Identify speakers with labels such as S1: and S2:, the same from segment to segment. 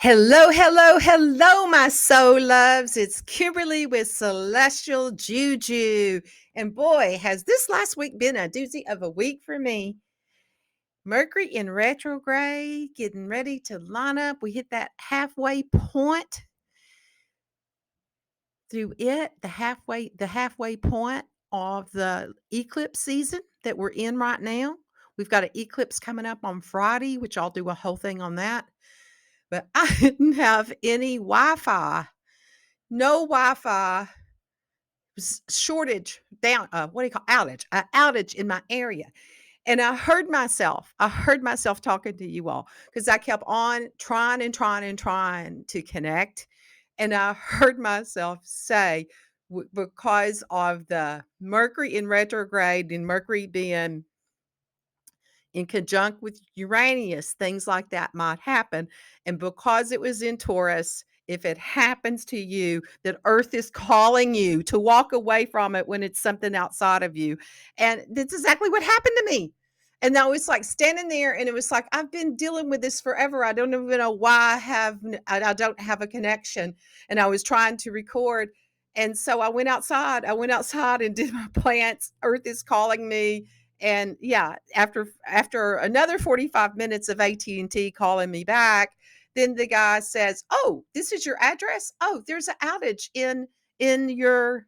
S1: Hello, hello, hello, my soul loves. It's Kimberly with Celestial Juju. And boy, has this last week been a doozy of a week for me. Mercury in retrograde, getting ready to line up. We hit that halfway point through it, the halfway point of the eclipse season that we're in right now. We've got an eclipse coming up on Friday, which I'll do a whole thing on that. But I didn't have any Wi-Fi. No Wi-Fi, shortage down, what do you call outage in my area. And I heard myself talking to you all because I kept on trying to connect. And I heard myself say, because of the Mercury in retrograde and Mercury being in conjunct with Uranus, things like that might happen. And because it was in Taurus, if it happens to you, that Earth is calling you to walk away from it when it's something outside of you. And that's exactly what happened to me. And I was like standing there, and it was like, I've been dealing with this forever. I don't even know why I don't have a connection. And I was trying to record. And so I went outside. I went outside and did my plants. Earth is calling me. And yeah, after another 45 minutes of AT&T calling me back, then the guy says, "Oh, this is your address? Oh, there's an outage in your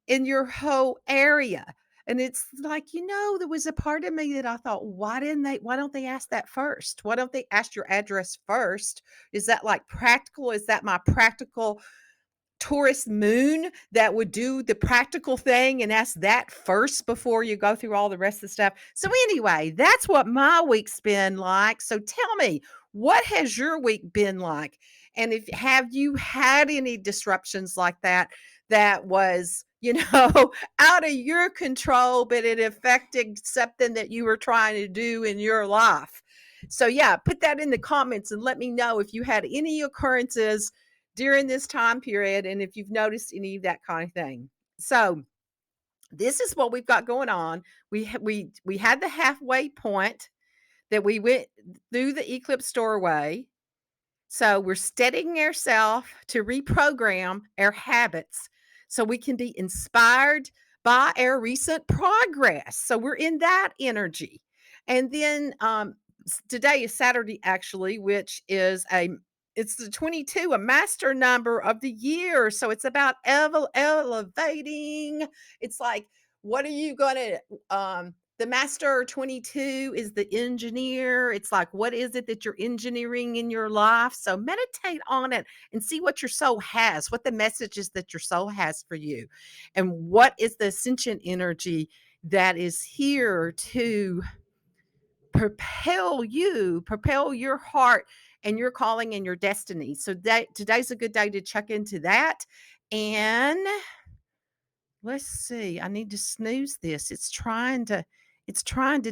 S1: in your whole area." And it's like, there was a part of me that I thought, why don't they ask that first? Why don't they ask your address first? Is that like practical? Is that my practical Taurus moon that would do the practical thing and ask that first before you go through all the rest of the stuff? So anyway, that's what my week's been like. So tell me, what has your week been like? And if have you had any disruptions like that was, out of your control, but it affected something that you were trying to do in your life? So yeah, put that in the comments and let me know if you had any occurrences during this time period and if you've noticed any of that kind of thing. So this is what we've got going on. We had the halfway point that we went through the eclipse doorway. So we're steadying ourselves to reprogram our habits so we can be inspired by our recent progress. So we're in that energy. And then today is Saturday, actually, which is it's the 22, a master number of the year. So it's about elevating. It's like, what are you going to, the master 22 is the engineer. It's like, what is it that you're engineering in your life? So meditate on it and see what your soul has, what the message is that your soul has for you, and what is the ascension energy that is here to propel your heart and your calling and your destiny. So today's a good day to check into that. And let's see, I need to snooze this. It's trying to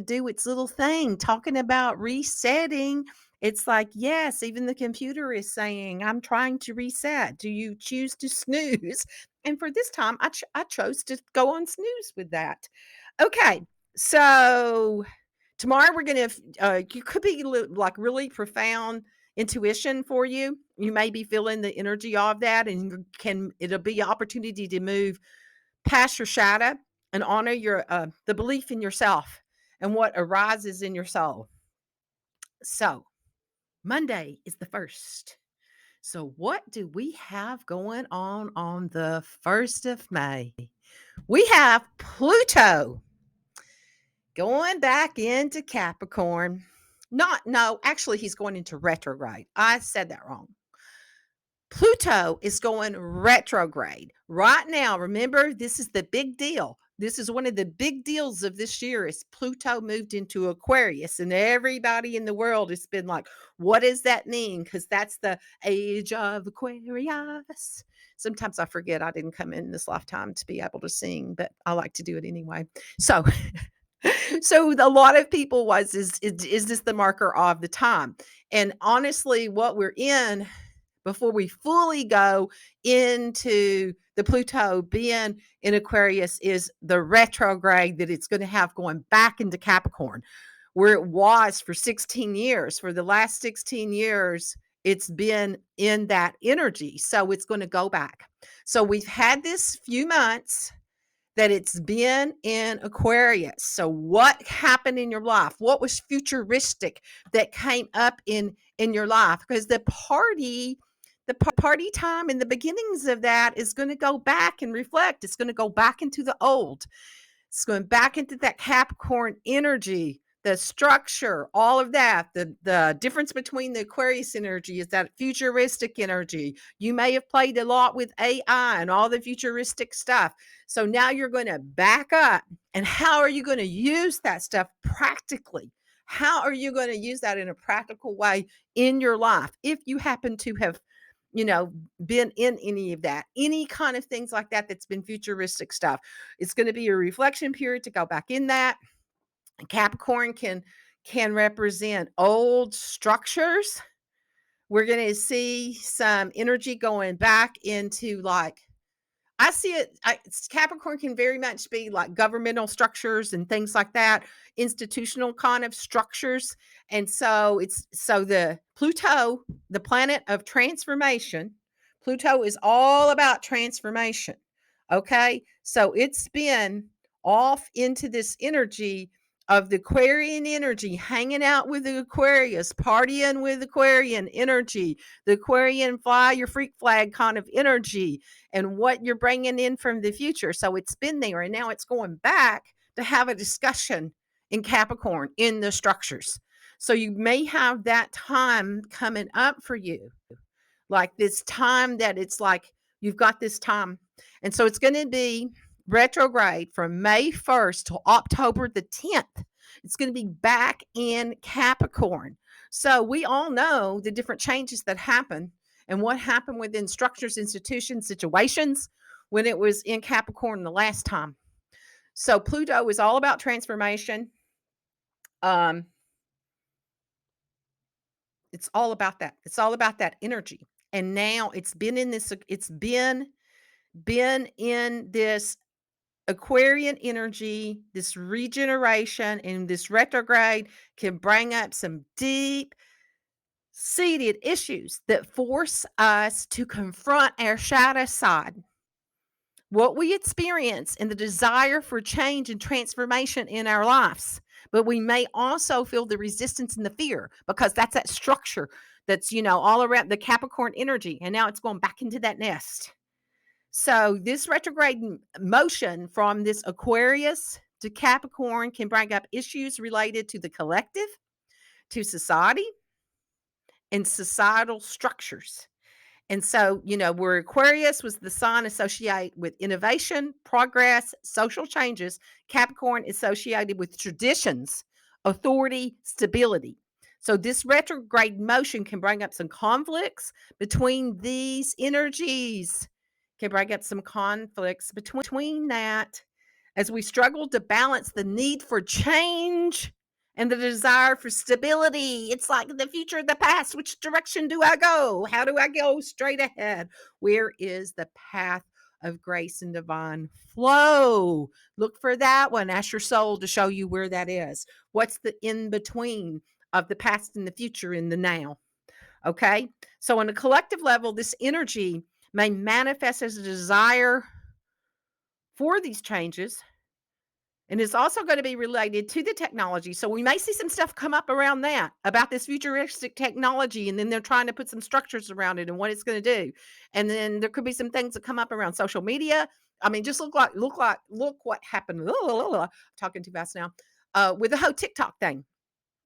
S1: do its little thing, talking about resetting. It's like, yes, even the computer is saying, I'm trying to reset. Do you choose to snooze? And for this time, I chose to go on snooze with that. Okay, so tomorrow we're going to, you could be like really profound intuition for you. You may be feeling the energy of that, and it'll be an opportunity to move past your shadow and honor your the belief in yourself and what arises in your soul. So Monday is the first. So what do we have going on the 1st of May? We have Pluto going back into Capricorn. No, actually, he's going into retrograde. I said that wrong. Pluto is going retrograde right now. Remember, this is the big deal. This is one of the big deals of this year is Pluto moved into Aquarius, and everybody in the world has been like, what does that mean? Because that's the age of Aquarius. Sometimes I forget I didn't come in this lifetime to be able to sing, but I like to do it anyway. So so a lot of people is this the marker of the time? And honestly, what we're in before we fully go into the Pluto being in Aquarius is the retrograde that it's going to have going back into Capricorn, where it was for 16 years. For the last 16 years, it's been in that energy. So it's going to go back. So we've had this few months that it's been in Aquarius. So what happened in your life? What was futuristic that came up in your life? Because the party time and the beginnings of that is going to go back and reflect. It's going to go back into the old. It's going back into that Capricorn energy, the structure, all of that. The difference between the Aquarius energy is that futuristic energy. You may have played a lot with AI and all the futuristic stuff. So now you're going to back up. And how are you going to use that stuff practically? How are you going to use that in a practical way in your life if you happen to have, you know, been in any of that, any kind of things like that that's been futuristic stuff? It's going to be a reflection period to go back in that. Capricorn can represent old structures. We're going to see some energy going back into, like, I see it. Capricorn can very much be like governmental structures and things like that, institutional kind of structures. And so the Pluto, the planet of transformation. Pluto is all about transformation. Okay. So it's been off into this energy of the Aquarian energy, hanging out with the Aquarius, partying with Aquarian energy, the Aquarian fly your freak flag kind of energy, and what you're bringing in from the future. So it's been there, and now it's going back to have a discussion in Capricorn in the structures. So you may have that time coming up for you, like this time that it's like you've got this time. And so it's going to be retrograde from May 1st to October the 10th. It's going to be back in Capricorn. So we all know the different changes that happen and what happened within structures, institutions, situations when it was in Capricorn the last time. So Pluto is all about transformation. Um, it's all about that. It's all about that energy. And now it's been in this, it's been in this Aquarian energy, this regeneration, and this retrograde can bring up some deep seated issues that force us to confront our shadow side, what we experience, and the desire for change and transformation in our lives. But we may also feel the resistance and the fear because that's that structure that's, all around the Capricorn energy. And now it's going back into that nest. So this retrograde motion from this Aquarius to Capricorn can bring up issues related to the collective, to society, and societal structures. And so, where Aquarius was the sign associated with innovation, progress, social changes, Capricorn associated with traditions, authority, stability. So this retrograde motion can bring up some conflicts between these energies. Can bring up some conflicts between that as we struggle to balance the need for change and the desire for stability. It's like the future of the past. Which direction do I go? How do I go straight ahead? Where is the path of grace and divine flow? Look for that one. Ask your soul to show you where that is. What's the in between of the past and the future in the now? Okay. So, on a collective level, this energy may manifest as a desire for these changes. And it's also going to be related to the technology. So we may see some stuff come up around that, about this futuristic technology. And then they're trying to put some structures around it and what it's going to do. And then there could be some things that come up around social media. I mean, just look what happened. I'm talking too fast now. With the whole TikTok thing.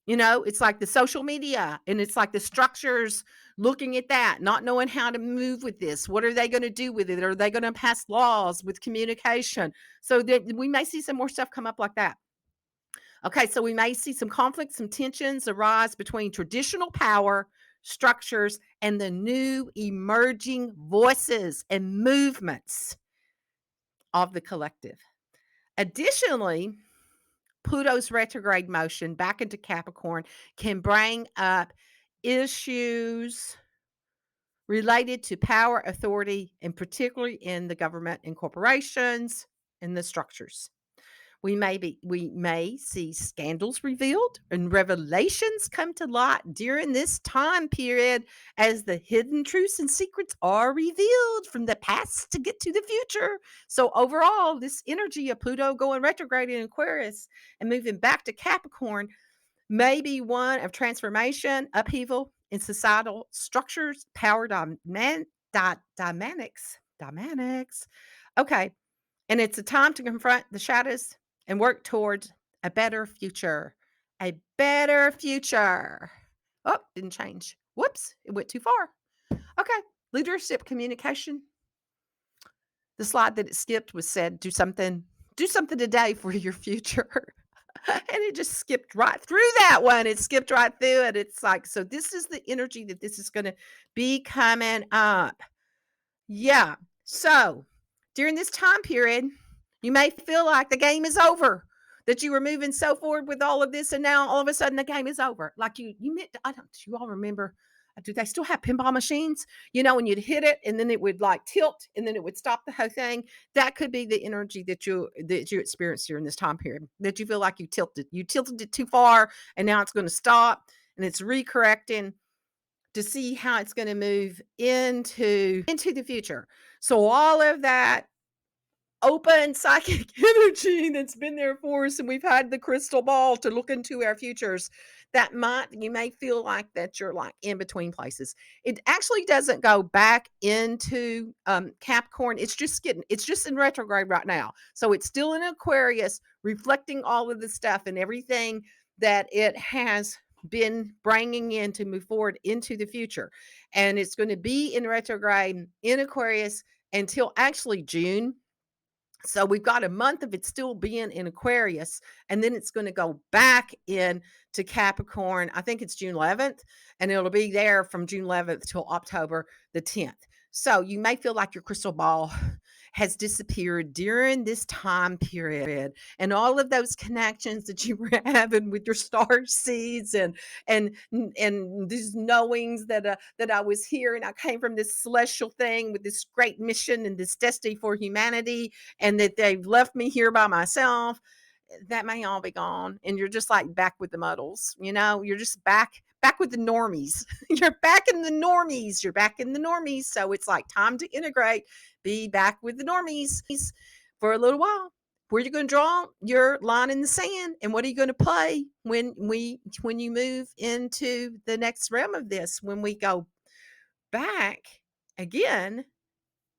S1: It's like the social media, and it's like the structures, looking at that, not knowing how to move with this. What are they going to do with it? Are they going to pass laws with communication? So that we may see some more stuff come up like that. Okay, so we may see some conflicts, some tensions arise between traditional power structures and the new emerging voices and movements of the collective. Additionally, Pluto's retrograde motion back into Capricorn can bring up issues related to power, authority, and particularly in the government and corporations and the structures. We may see scandals revealed and revelations come to light during this time period as the hidden truths and secrets are revealed from the past to get to the future. So overall, this energy of Pluto going retrograde in Aquarius and moving back to Capricorn may be one of transformation, upheaval in societal structures, power dynamics. Okay, and it's a time to confront the shadows and work towards a better future. A better future. Oh, didn't change. Whoops, it went too far. Okay, leadership communication. The slide that it skipped was said, do something today for your future. And it just skipped right through that one. It skipped right through it. It's like, so this is the energy that this is going to be coming up. Yeah. So during this time period, you may feel like the game is over, that you were moving so forward with all of this, and now all of a sudden the game is over. Like you meant, I don't, do you all remember? Do they still have pinball machines? You know, when you'd hit it and then it would like tilt and then it would stop the whole thing. That could be the energy that you experienced during this time period. That you feel like you tilted it too far, and now it's going to stop and it's recorrecting to see how it's going to move into the future. So all of that open psychic energy that's been there for us, and we've had the crystal ball to look into our futures, you may feel like that you're like in between places. It actually doesn't go back into Capricorn. It's just in retrograde right now, so it's still in Aquarius, reflecting all of the stuff and everything that it has been bringing in to move forward into the future. And it's going to be in retrograde in Aquarius until actually June. So we've got a month of it still being in Aquarius, and then it's going to go back in to Capricorn. I think it's June 11th, and it'll be there from June 11th till October the 10th. So you may feel like your crystal ball has disappeared during this time period, and all of those connections that you were having with your star seeds and these knowings that I was here and I came from this celestial thing with this great mission and this destiny for humanity, and that they've left me here by myself, that may all be gone. And you're just like back with the muddles, you're just back with the normies. You're back in the normies. You're back in the normies. So it's like time to integrate, be back with the normies for a little while. Where you going to draw your line in the sand, and what are you going to play when you move into the next realm of this, when we go back again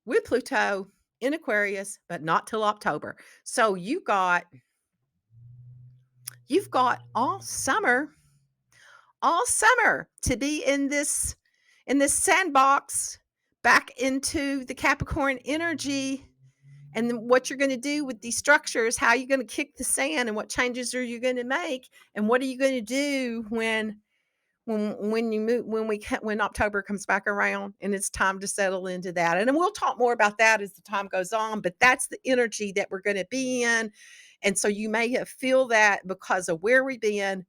S1: with Pluto in Aquarius, but not till October. So you've got all summer to be in this sandbox, back into the Capricorn energy, and then what you're going to do with these structures, how you're going to kick the sand, and what changes are you going to make, and what are you going to do when you move when October comes back around and it's time to settle into that. And then we'll talk more about that as the time goes on, but that's the energy that we're going to be in. And so you may have feel that because of where we've been,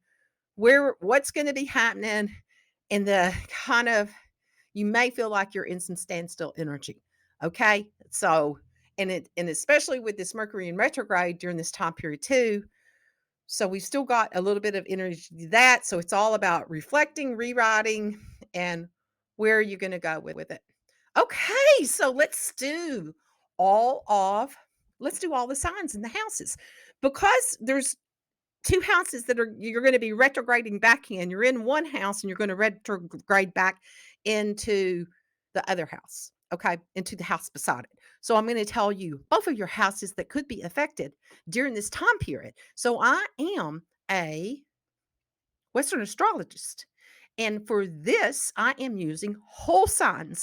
S1: what's going to be happening, and the kind of, you may feel like you're in some standstill energy. Okay, so and especially with this Mercury in retrograde during this time period too. So we've still got a little bit of energy to that. So it's all about reflecting, rewriting, and where are you going to go with it. Okay, so all of let's do all the signs in the houses, because there's two houses that you're going to be retrograding back in. You're in one house and you're going to retrograde back into the other house, okay, into the house beside it. So I'm going to tell you both of your houses that could be affected during this time period. So I am a Western astrologist, and for this, I am using whole sign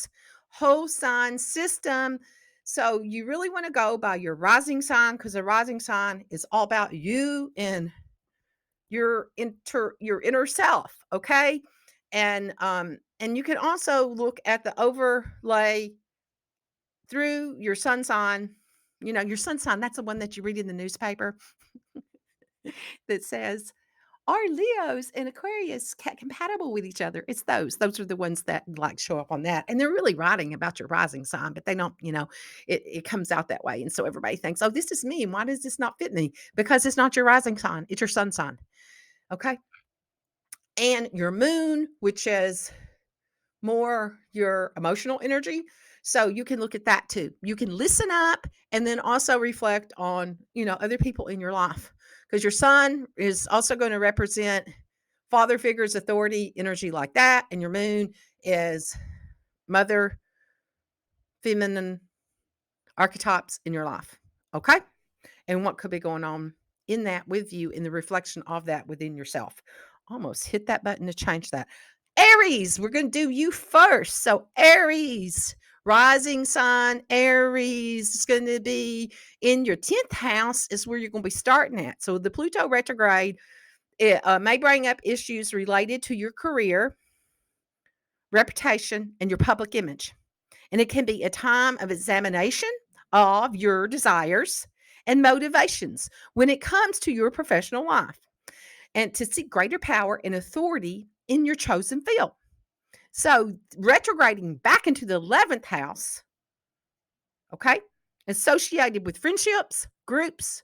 S1: system. So you really want to go by your rising sign, because the rising sign is all about you and your inner self, okay? And you can also look at the overlay through your sun sign. Your sun sign, that's the one that you read in the newspaper that says are Leos and Aquarius compatible with each other? It's those. Those are the ones that like show up on that. And they're really writing about your rising sign, but they don't, it comes out that way. And so everybody thinks, oh, this is me. And why does this not fit me? Because it's not your rising sign, it's your sun sign. Okay. And your moon, which is more your emotional energy. So you can look at that too. You can listen up and then also reflect on, other people in your life because your sun is also going to represent father figures, authority, energy like that. And your moon is mother, feminine archetypes in your life. Okay. And what could be going on in that with you in the reflection of that within yourself. Almost hit that button to change that. Aries, we're going to do you first. So, Aries, rising sign, Aries is going to be in your 10th house, is where you're going to be starting at. So, the Pluto retrograde may bring up issues related to your career, reputation, and your public image. And it can be a time of examination of your desires and motivations when it comes to your professional life and to seek greater power and authority in your chosen field. So, retrograding back into the 11th house, okay, associated with friendships, groups,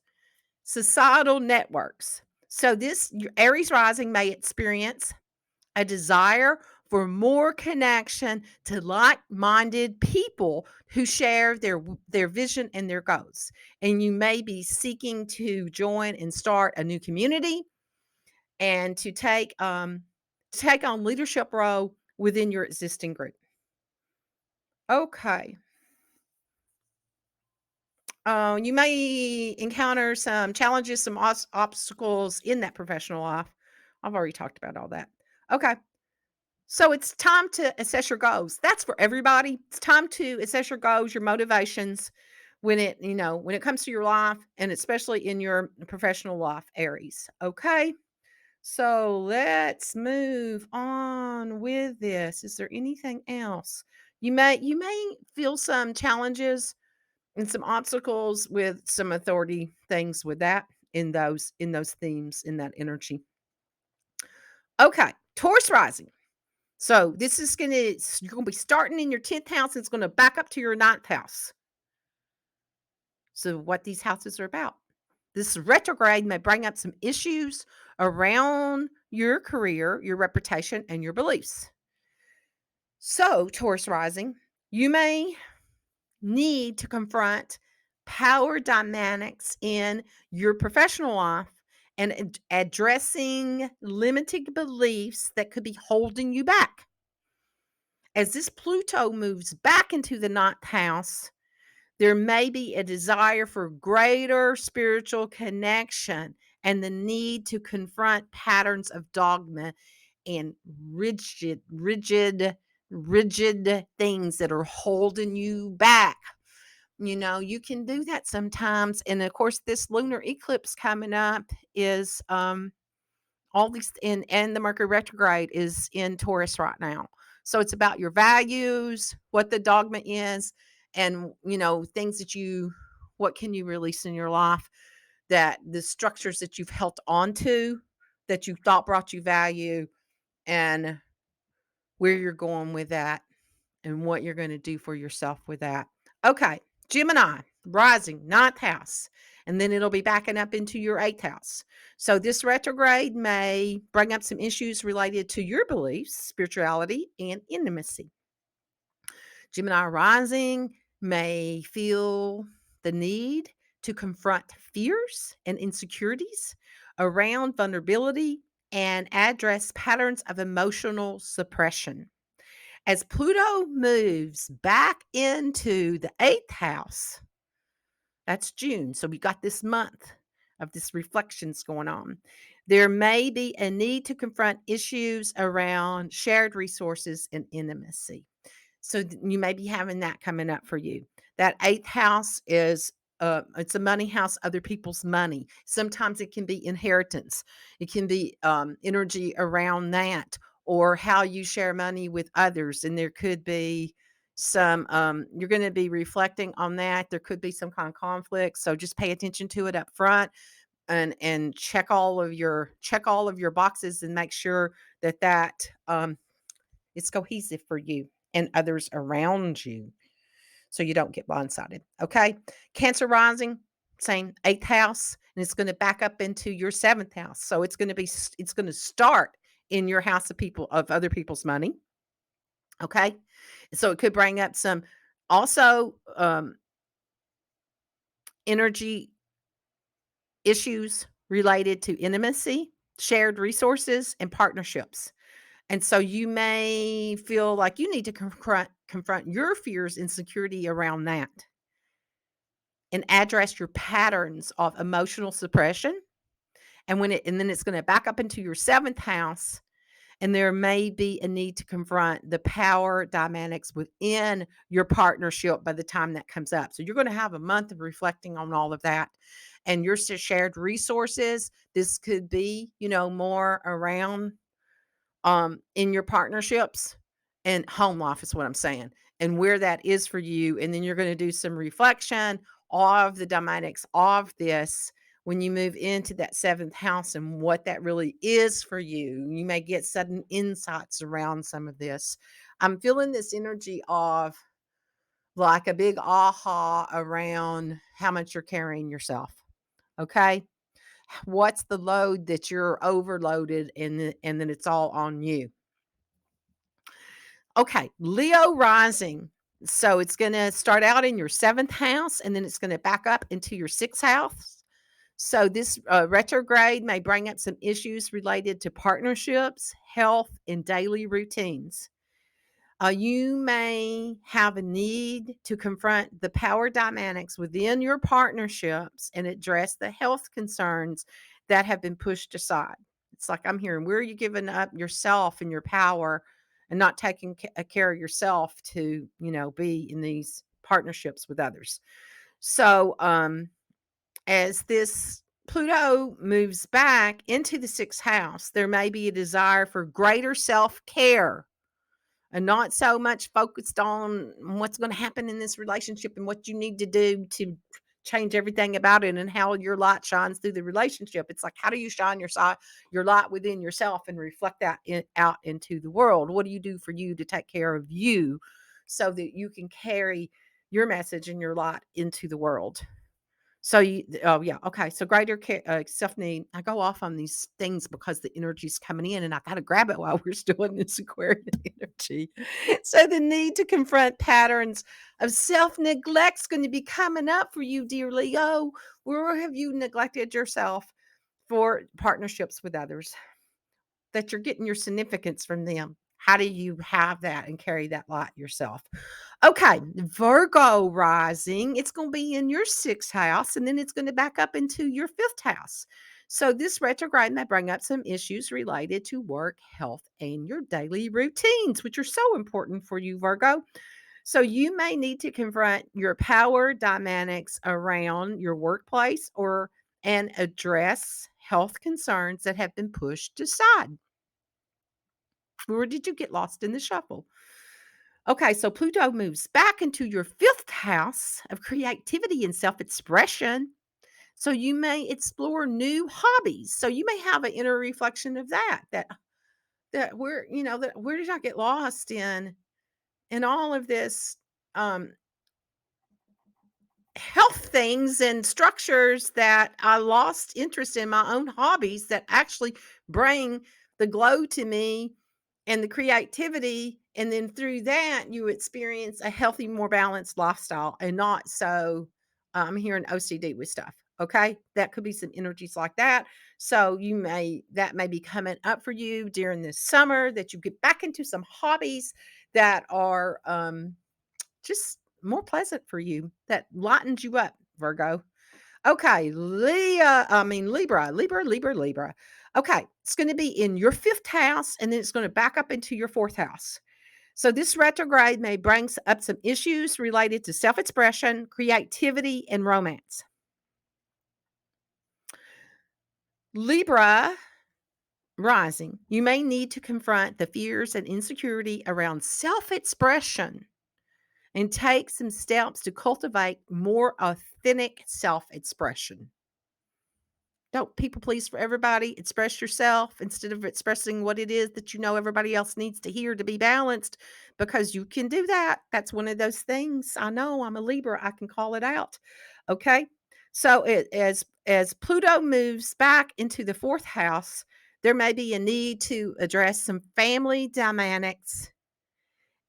S1: societal networks. So, this your Aries rising may experience a desire for more connection to like-minded people who share their vision and their goals. And you may be seeking to join and start a new community and to take on leadership role within your existing group. Okay. You may encounter some challenges, some obstacles in that professional life. I've already talked about all that. Okay. So it's time to assess your goals. That's for everybody. It's time to assess your goals, your motivations when it comes to your life and especially in your professional life, Aries. Okay. So let's move on with this. Is there anything else? You may feel some challenges and some obstacles with some authority things with that in those themes in that energy. Okay, Taurus rising. So this is you're gonna be starting in your 10th house, and it's gonna back up to your ninth house. So what these houses are about. This retrograde may bring up some issues around your career, your reputation, and your beliefs. So, Taurus rising, you may need to confront power dynamics in your professional life and addressing limiting beliefs that could be holding you back. As this Pluto moves back into the ninth house, there may be a desire for greater spiritual connection and the need to confront patterns of dogma and rigid things that are holding you back. You can do that sometimes. And of course, this lunar eclipse coming up is all these and the Mercury retrograde is in Taurus right now. So it's about your values, what the dogma is, and things what can you release in your life, that the structures that you've held on to that you thought brought you value, and where you're going with that and what you're going to do for yourself with that. Okay, Gemini, rising, ninth house, and then it'll be backing up into your eighth house. So this retrograde may bring up some issues related to your beliefs, spirituality, and intimacy. Gemini rising may feel the need to confront fears and insecurities around vulnerability and address patterns of emotional suppression. As Pluto moves back into the eighth house, that's June. So we got this month of this reflections going on. There may be a need to confront issues around shared resources and intimacy. So you may be having that coming up for you. That eighth house is it's a money house, other people's money. Sometimes it can be inheritance. It can be energy around that, or how you share money with others. And there could be some you're going to be reflecting on that. There could be some kind of conflict. So just pay attention to it up front. and check all of your boxes and make sure that it's cohesive for you and others around you so you don't get blindsided. Okay. Cancer rising, same 8th house, and it's going to back up into your 7th house. So it's going to start in your house of other people's money. Okay. So it could bring up some also energy issues related to intimacy, shared resources, and partnerships. And so you may feel like you need to confront your fears and insecurity around that and address your patterns of emotional suppression. And then it's going to back up into your 7th house, and there may be a need to confront the power dynamics within your partnership by the time that comes up. So you're going to have a month of reflecting on all of that and your shared resources. This could be, more around in your partnerships and home life is what I'm saying, and where that is for you. And then you're going to do some reflection of the dynamics of this when you move into that 7th house and what that really is for you. You may get sudden insights around some of this. I'm feeling this energy of like a big aha around how much you're carrying yourself. Okay. What's the load that you're overloaded and then it's all on you? Okay, Leo rising. So it's going to start out in your 7th house and then it's going to back up into your 6th house. So this retrograde may bring up some issues related to partnerships, health, and daily routines. You may have a need to confront the power dynamics within your partnerships and address the health concerns that have been pushed aside. It's like I'm hearing, where are you giving up yourself and your power and not taking care of yourself to, be in these partnerships with others? So, as this Pluto moves back into the 6th house, there may be a desire for greater self care and not so much focused on what's going to happen in this relationship and what you need to do to change everything about it and how your light shines through the relationship. It's like, how do you shine your light within yourself and reflect that out into the world? What do you do for you to take care of you so that you can carry your message and your light into the world? So oh yeah, okay. So greater self need. I go off on these things because the energy's coming in, and I got to grab it while we're still in this Aquarian energy. So the need to confront patterns of self neglect's going to be coming up for you, dear Leo. Where have you neglected yourself for partnerships with others? That you're getting your significance from them. How do you have that and carry that light yourself? Okay, Virgo rising, it's going to be in your 6th house and then it's going to back up into your 5th house. So this retrograde may bring up some issues related to work, health, and your daily routines, which are so important for you, Virgo. So you may need to confront your power dynamics around your workplace and address health concerns that have been pushed aside. Or did you get lost in the shuffle? Okay, so Pluto moves back into your 5th house of creativity and self expression. So you may explore new hobbies. So you may have an inner reflection of that where did I get lost in all of this um health things and structures that I lost interest in my own hobbies that actually bring the glow to me and the creativity. And then through that, you experience a healthy, more balanced lifestyle and not so I'm hearing OCD with stuff. Okay. That could be some energies like that. So that may be coming up for you during this summer that you get back into some hobbies that are just more pleasant for you, that lightens you up, Virgo. Okay, Libra. Okay, it's going to be in your 5th house and then it's going to back up into your 4th house. So this retrograde may bring up some issues related to self-expression, creativity, and romance. Libra rising, you may need to confront the fears and insecurity around self-expression and take some steps to cultivate more authentic self expression. Don't people please for everybody. Express yourself instead of expressing what it is that you know everybody else needs to hear to be balanced, because you can do that. That's one of those things. I know I'm a Libra. I can call it out. Okay. So as Pluto moves back into the fourth house, there may be a need to address some family dynamics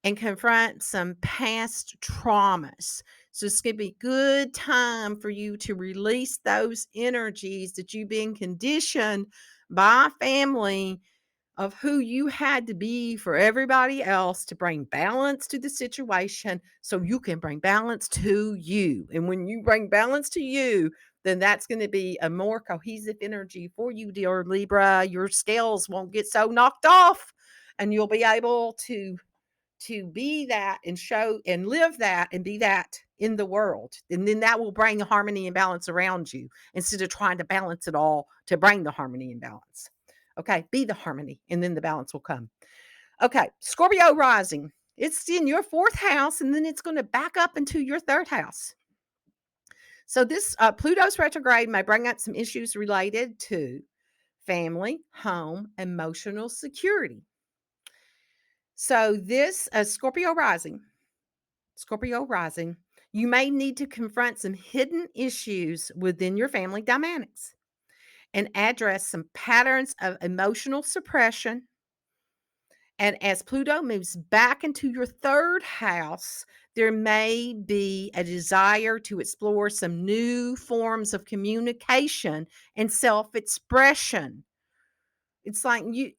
S1: and confront some past traumas. So it's going to be good time for you to release those energies that you've been conditioned by family of who you had to be for everybody else to bring balance to the situation so you can bring balance to you. And when you bring balance to you, then that's going to be a more cohesive energy for you, dear Libra. Your scales won't get so knocked off, and you'll be able to be that and show and live that and be that in the world. And then that will bring harmony and balance around you instead of trying to balance it all to bring the harmony and balance. Okay, be the harmony and then the balance will come. Okay, Scorpio rising. It's in your fourth house and then it's going to back up into your third house. So this Pluto's retrograde may bring up some issues related to family, home, emotional security. So this Scorpio rising, you may need to confront some hidden issues within your family dynamics and address some patterns of emotional suppression. And as Pluto moves back into your third house, there may be a desire to explore some new forms of communication and self expression. It's like, you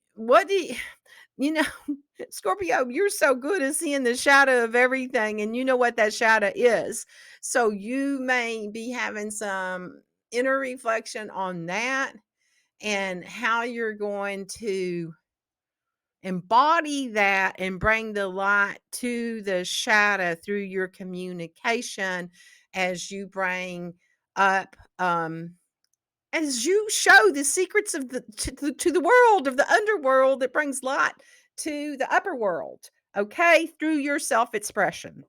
S1: know, Scorpio, you're so good at seeing the shadow of everything, and you know what that shadow is. So you may be having some inner reflection on that and how you're going to embody that and bring the light to the shadow through your communication as you bring up as you show the secrets of to the world of the underworld that brings light to the upper world, okay, through your self-expression.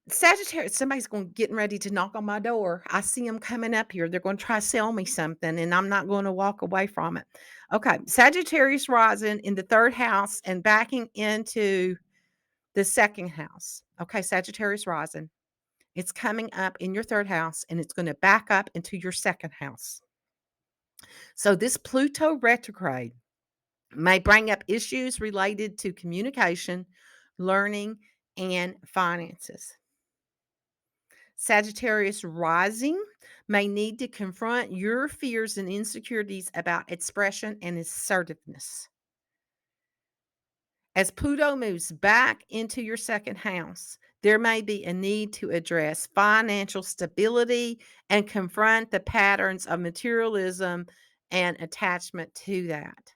S1: Sagittarius, somebody's getting ready to knock on my door. I see them coming up here. They're going to try to sell me something, and I'm not going to walk away from it. Okay, Sagittarius rising in the third house and backing into the second house. Okay, Sagittarius rising. It's coming up in your third house and it's going to back up into your second house. So this Pluto retrograde may bring up issues related to communication, learning, and finances. Sagittarius rising may need to confront your fears and insecurities about expression and assertiveness. As Pluto moves back into your second house, there may be a need to address financial stability and confront the patterns of materialism and attachment to that.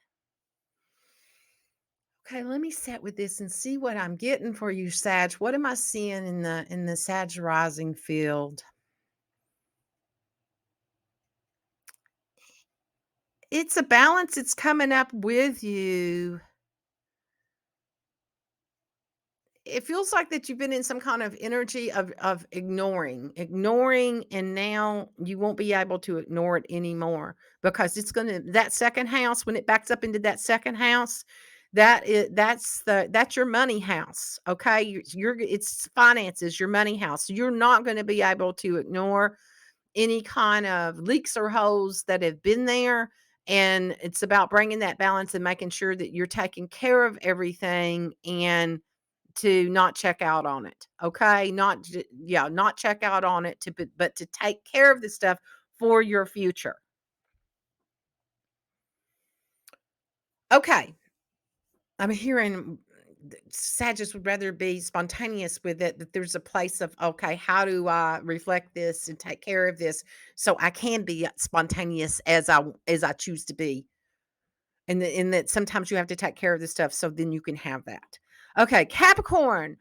S1: Okay, let me sit with this and see what I'm getting for you, Sag. What am I seeing in the Sag rising field? It's a balance. It's coming up with you. It feels like that you've been in some kind of energy of ignoring, and now you won't be able to ignore it anymore because it's gonna that second house, when it backs up into that second house, that's your money house. Okay. It's finances, your money house. So you're not going to be able to ignore any kind of leaks or holes that have been there. And it's about bringing that balance and making sure that you're taking care of everything and to not check out on it, okay? Not check out on it, but to take care of the stuff for your future. Okay, I'm hearing Sagittarius would rather be spontaneous with it, that there's a place of, okay, how do I reflect this and take care of this so I can be spontaneous as I choose to be. And that sometimes you have to take care of this stuff so then you can have that. Okay, Capricorn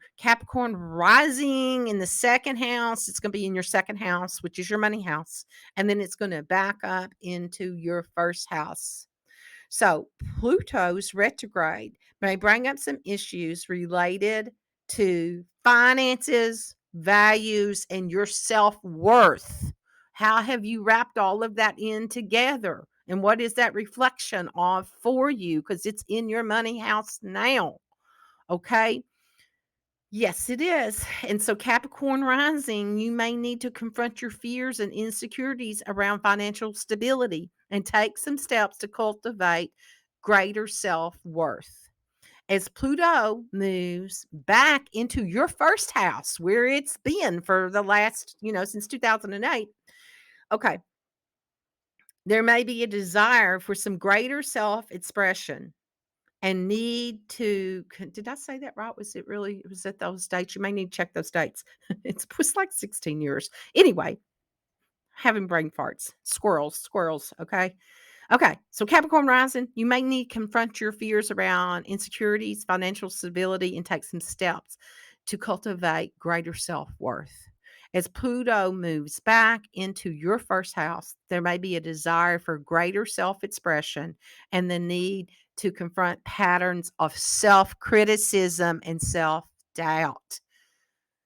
S1: rising in the second house. It's going to be in your second house, which is your money house. And then it's going to back up into your first house. So Pluto's retrograde may bring up some issues related to finances, values, and your self worth. How have you wrapped all of that in together? And what is that reflection of for you? Because it's in your money house now. Okay. Yes, it is. And so, Capricorn rising, you may need to confront your fears and insecurities around financial stability and take some steps to cultivate greater self worth. As Pluto moves back into your first house, where it's been for the last, since 2008, okay, there may be a desire for some greater self expression and need to did I say that right? Was it those dates? You may need to check those dates. It was like 16 years. Anyway, having brain farts. Squirrels, okay? Okay, so Capricorn rising, you may need to confront your fears around insecurities, financial stability, and take some steps to cultivate greater self-worth. As Pluto moves back into your first house, there may be a desire for greater self-expression and the need to confront patterns of self-criticism and self-doubt.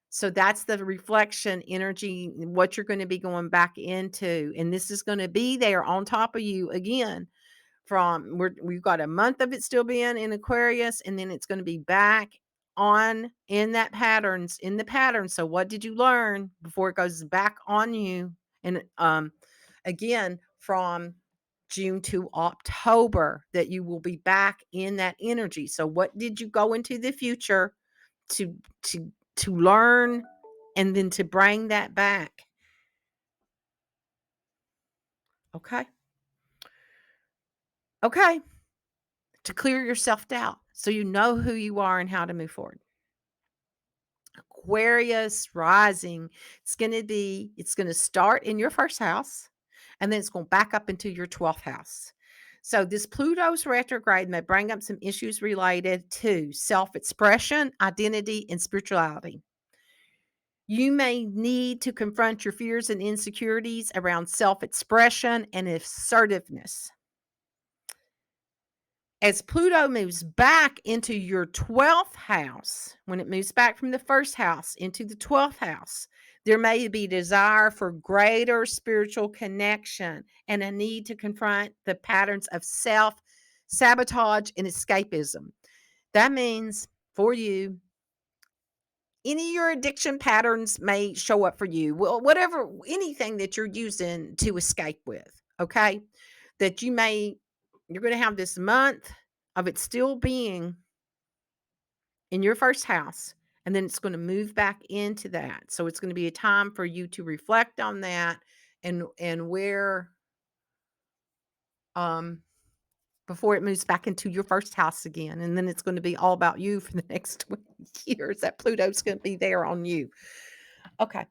S1: So that's the reflection energy, what you're going to be going back into. And this is going to be there on top of you again. We've got a month of it still being in Aquarius, and then it's going to be back on in the pattern. So what did you learn before it goes back on you? And again, from June to October, that you will be back in that energy. So what did you go into the future to to to learn and then to bring that back? Okay. Okay. To clear your self-doubt so you know who you are and how to move forward. Aquarius rising, it's going to start in your first house and then it's going to back up into your 12th house. So this Pluto's retrograde may bring up some issues related to self-expression, identity, and spirituality. You may need to confront your fears and insecurities around self-expression and assertiveness. As Pluto moves back into your 12th house, when it moves back from the first house into the 12th house, there may be desire for greater spiritual connection and a need to confront the patterns of self sabotage and escapism. That means for you, any of your addiction patterns may show up for you. Well, whatever, anything that you're using to escape with, okay? That you're going to have this month of it still being in your first house, and then it's going to move back into that. So it's going to be a time for you to reflect on that and where um before it moves back into your first house again. And then it's going to be all about you for the next 20 years. That Pluto's going to be there on you. Okay.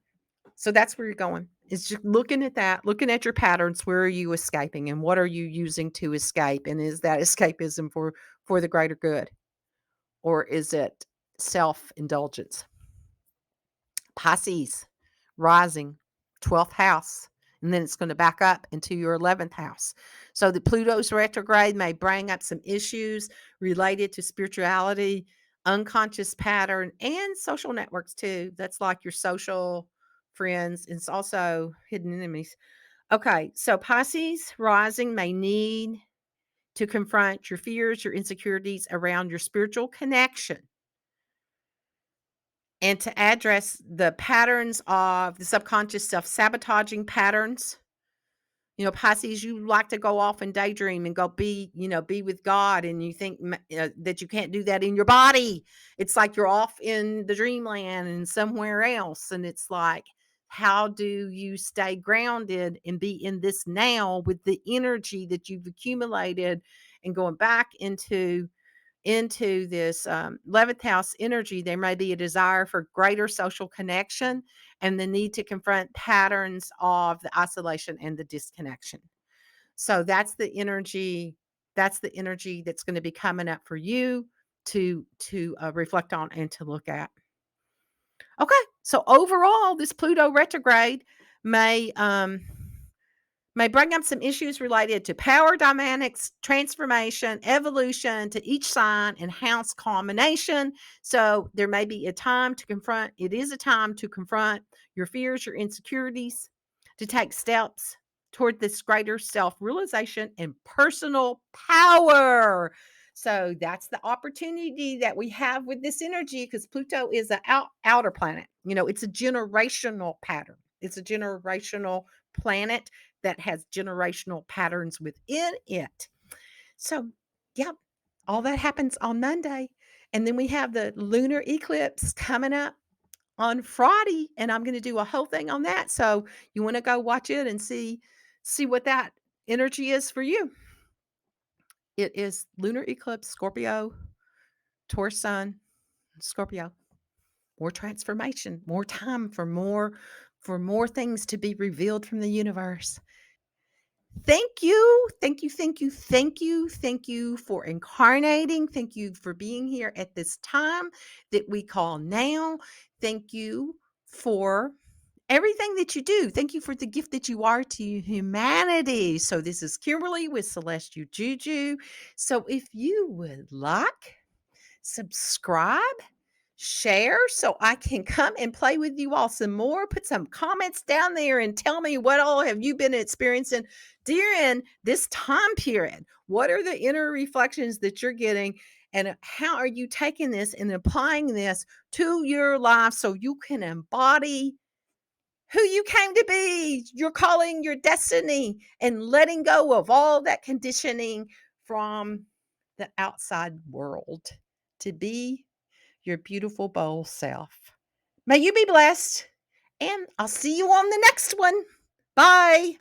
S1: So that's where you're going. It's just looking at that, looking at your patterns. Where are you escaping and what are you using to escape? And is that escapism for the greater good? Or is it self-indulgence? Pisces rising, 12th house, and then it's going to back up into your 11th house. So the Pluto's retrograde may bring up some issues related to spirituality, unconscious pattern, and social networks too. That's like your social friends. It's also hidden enemies. Okay, so Pisces rising may need to confront your fears, your insecurities around your spiritual connection and to address the patterns of the subconscious self-sabotaging patterns. Pisces, you like to go off and daydream and go be with God, and you think that you can't do that in your body. It's like you're off in the dreamland and somewhere else. And it's like, how do you stay grounded and be in this now with the energy that you've accumulated and going back into this 11th house energy? There may be a desire for greater social connection and the need to confront patterns of the isolation and the disconnection. So that's the energy that's going to be coming up for you to reflect on and to look at. Okay, so overall, this Pluto retrograde may may bring up some issues related to power dynamics, transformation, evolution to each sign and house combination. So there may be a time to confront, it is a time to confront your fears, your insecurities, to take steps toward this greater self-realization and personal power. So that's the opportunity that we have with this energy because Pluto is an outer planet. It's a generational pattern. It's a generational planet that has generational patterns within it. So, yep, all that happens on Monday. And then we have the lunar eclipse coming up on Friday, and I'm gonna do a whole thing on that. So you wanna go watch it and see what that energy is for you. It is lunar eclipse, Scorpio, Taurus sun, Scorpio. More transformation, more time for more things to be revealed from the universe. Thank you. Thank you. Thank you. Thank you. Thank you for incarnating. Thank you for being here at this time that we call now. Thank you for everything that you do. Thank you for the gift that you are to humanity. So, this is Kimberly with Celestial Juju. So, if you would like, subscribe, share so I can come and play with you all some more. Put some comments down there and tell me what all have you been experiencing during this time period. What are the inner reflections that you're getting and how are you taking this and applying this to your life so you can embody who you came to be, your calling, your destiny, and letting go of all that conditioning from the outside world to be your beautiful, bold self. May you be blessed, and I'll see you on the next one. Bye.